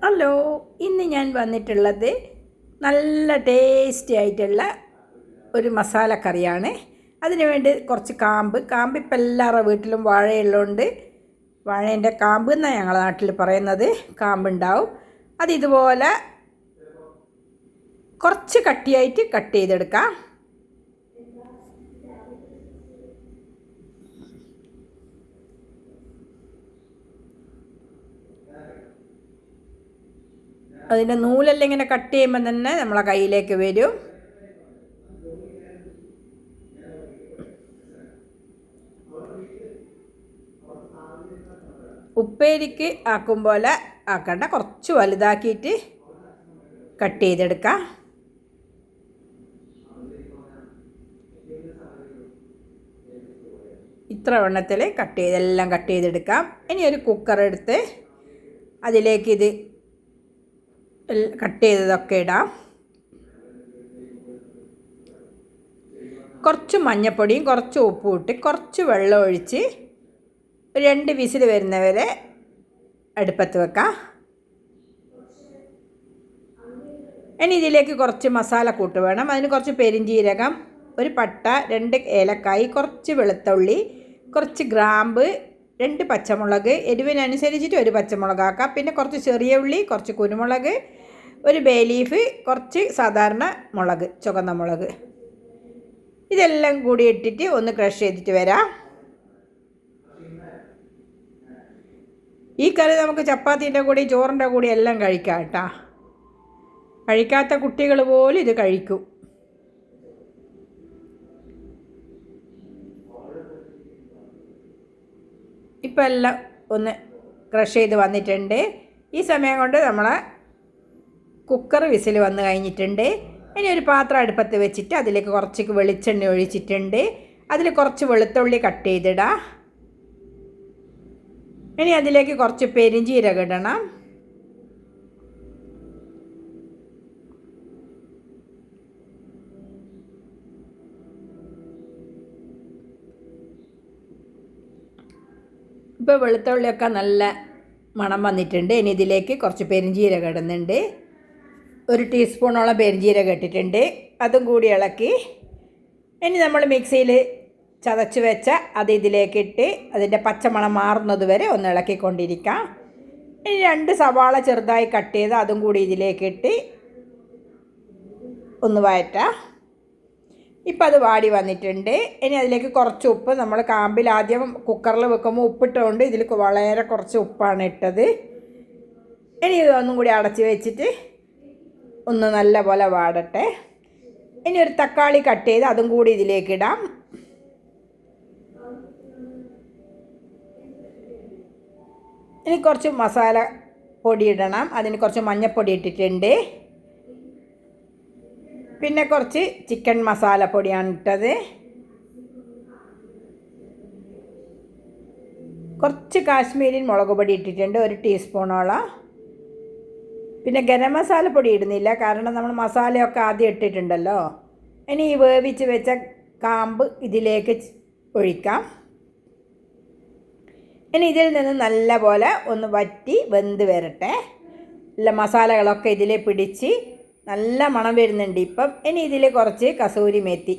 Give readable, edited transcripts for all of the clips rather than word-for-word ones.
Hello, ഇന്ന് ഞാൻ വന്നിട്ടുള്ളത് നല്ല ടേസ്റ്റി ആയിട്ടുള്ള ഒരു മസാലക്കറിയാണ്. അതിന് വേണ്ടി കുറച്ച് കാമ്പ് ഇപ്പം എല്ലാവരുടെ വീട്ടിലും വാഴയുള്ളതുകൊണ്ട് വാഴേൻ്റെ കാമ്പ് എന്നാണ് ഞങ്ങളുടെ നാട്ടിൽ പറയുന്നത്. കാമ്പുണ്ടാവും. അതിതുപോലെ കുറച്ച് കട്ടിയായിട്ട് കട്ട് ചെയ്തെടുക്കാം. അതിൻ്റെ നൂലെല്ലാം ഇങ്ങനെ കട്ട് ചെയ്യുമ്പോൾ തന്നെ നമ്മളെ കയ്യിലേക്ക് വരും. ഉപ്പേരിക്ക് ആക്കും പോലെ ആക്കണ്ട, കുറച്ച് വലുതാക്കിയിട്ട് കട്ട് ചെയ്തെടുക്കാം. ഇത്ര എണ്ണത്തിൽ എല്ലാം കട്ട് ചെയ്തെടുക്കാം. ഇനി ഒരു കുക്കർ എടുത്ത് അതിലേക്ക് ഇത് കട്ട് ചെയ്തതൊക്കെ ഇടാം. കുറച്ച് മഞ്ഞൾപ്പൊടിയും കുറച്ച് ഉപ്പും ഇട്ട് കുറച്ച് വെള്ളം ഒഴിച്ച് ഒരു 2 വിസിൽ വരുന്നവരെ അടുപ്പത്ത് വെക്കാം. ഇനി ഇതിലേക്ക് കുറച്ച് മസാലക്കൂട്ട് വേണം. അതിന് കുറച്ച് പെരിഞ്ജീരകം, ഒരു പട്ട, 2 ഏലക്കായ്, കുറച്ച് വെളുത്തുള്ളി, കുറച്ച് ഗ്രാമ്പ്, 2 പച്ചമുളക്, എരിവിനനുസരിച്ചിട്ട് ഒരു പച്ചമുളക് ആക്കാം. പിന്നെ കുറച്ച് ചെറിയ ഉള്ളി, കുറച്ച് കുരുമുളക്, ഒരു ബേ ലീഫ്, കുറച്ച് സാധാരണ മുളക്, ചുവന്ന മുളക്. ഇതെല്ലാം കൂടി ഇട്ടിട്ട് ഒന്ന് ക്രഷ് ചെയ്തിട്ട് വരാം. ഈ കറി നമുക്ക് ചപ്പാത്തീൻ്റെ കൂടി ചോറിൻ്റെ കൂടി എല്ലാം കഴിക്കാം കേട്ടോ. കഴിക്കാത്ത കുട്ടികൾ പോലും ഇത് കഴിക്കും. ഇപ്പം എല്ലാം ഒന്ന് ക്രഷ് ചെയ്ത് വന്നിട്ടുണ്ട്. ഈ സമയം കൊണ്ട് നമ്മളെ കുക്കർ വിസിൽ വന്ന് കഴിഞ്ഞിട്ടുണ്ട്. ഇനി ഒരു പാത്രം അടുപ്പത്ത് വെച്ചിട്ട് അതിലേക്ക് കുറച്ച് വെളിച്ചെണ്ണ ഒഴിച്ചിട്ടുണ്ട്. അതിൽ കുറച്ച് വെളുത്തുള്ളി കട്ട് ചെയ്തിടാം. ഇനി അതിലേക്ക് കുറച്ച് പെരിഞ്ജീരകം ഇടണം. ഇപ്പോൾ വെളുത്തുള്ളിയൊക്കെ നല്ല മണം വന്നിട്ടുണ്ട്. ഇനി ഇതിലേക്ക് കുറച്ച് പെരിഞ്ജീരകം ഇടുന്നുണ്ട്. 1 ടീസ്പൂണോളം പെരിഞ്ജീരകം ഇട്ടിട്ടുണ്ട്. അതും കൂടി ഇളക്കി ഇനി നമ്മൾ മിക്സിയിൽ ചതച്ച് വെച്ച അത് ഇതിലേക്കിട്ട് അതിൻ്റെ പച്ചമണം മാറുന്നത് വരെ ഒന്ന് ഇളക്കിക്കൊണ്ടിരിക്കാം. ഇനി 2 സവാള ചെറുതായി കട്ട് ചെയ്ത് അതും കൂടി ഇതിലേക്കിട്ട് ഒന്ന് വഴറ്റാം. ഇപ്പം അത് വാടി വന്നിട്ടുണ്ട്. ഇനി അതിലേക്ക് കുറച്ച് ഉപ്പ്, നമ്മൾ കാമ്പിൽ ആദ്യം കുക്കറിൽ വെക്കുമ്പോൾ ഉപ്പിട്ടുകൊണ്ട് ഇതിൽ വളരെ കുറച്ച് ഉപ്പാണ് ഇട്ടത്. ഇനി ഇതൊന്നും കൂടി അടച്ച് വെച്ചിട്ട് ഒന്ന് നല്ല പോലെ വാടട്ടെ. ഇനി ഒരു തക്കാളി കട്ട് ചെയ്ത് അതും കൂടി ഇതിലേക്ക് ഇടാം. ഇനി കുറച്ച് മസാല പൊടി ഇടണം. അതിന് കുറച്ച് മഞ്ഞൾപ്പൊടി ഇട്ടിട്ടുണ്ട്. പിന്നെ കുറച്ച് ചിക്കൻ മസാല പൊടിയാണ് ഇട്ടത്. കുറച്ച് കാശ്മീരി മുളക് പൊടി ഇട്ടിട്ടുണ്ട്, 1 ടീസ്പൂണോളം. പിന്നെ ഗരം മസാല പൊടി ഇടുന്നില്ല, കാരണം നമ്മൾ മസാലയൊക്കെ ആദ്യം ഇട്ടിട്ടുണ്ടല്ലോ. ഇനി ഈ വേവിച്ച് വെച്ച കാമ്പ് ഇതിലേക്ക് ഒഴിക്കാം. ഇനി ഇതിൽ നിന്ന് നല്ല പോലെ ഒന്ന് വറ്റി വെന്ത് വരട്ടെ. എല്ലാ മസാലകളൊക്കെ ഇതിൽ പിടിച്ച് നല്ല മണം വരുന്നുണ്ട് ഇപ്പം. ഇനി ഇതിൽ കുറച്ച് കസൂരി മേത്തി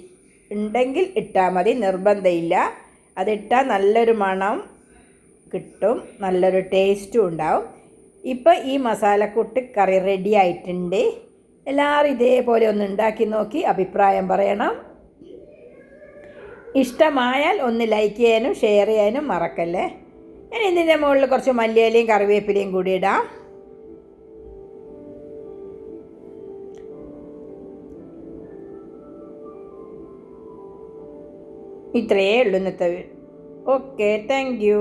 ഉണ്ടെങ്കിൽ ഇട്ടാൽ മതി, നിർബന്ധമില്ല. അതിട്ടാൽ നല്ലൊരു മണം കിട്ടും, നല്ലൊരു ടേസ്റ്റും ഉണ്ടാവും. ഇപ്പം ഈ മസാലക്കൂട്ട് കറി റെഡി ആയിട്ടുണ്ട്. എല്ലാവരും ഇതേപോലെ ഒന്ന് ഉണ്ടാക്കി നോക്കി അഭിപ്രായം പറയണം. ഇഷ്ടമായാൽ ഒന്ന് ലൈക്ക് ചെയ്യാനും ഷെയർ ചെയ്യാനും മറക്കല്ലേ. ഇനി ഇതിൻ്റെ മുകളിൽ കുറച്ച് മല്ലിയിലയും കറിവേപ്പിലയും കൂടി ഇടാം. ഇത്രയേ ഉള്ളൂ ഇന്നത്തെ. Okay, thank you.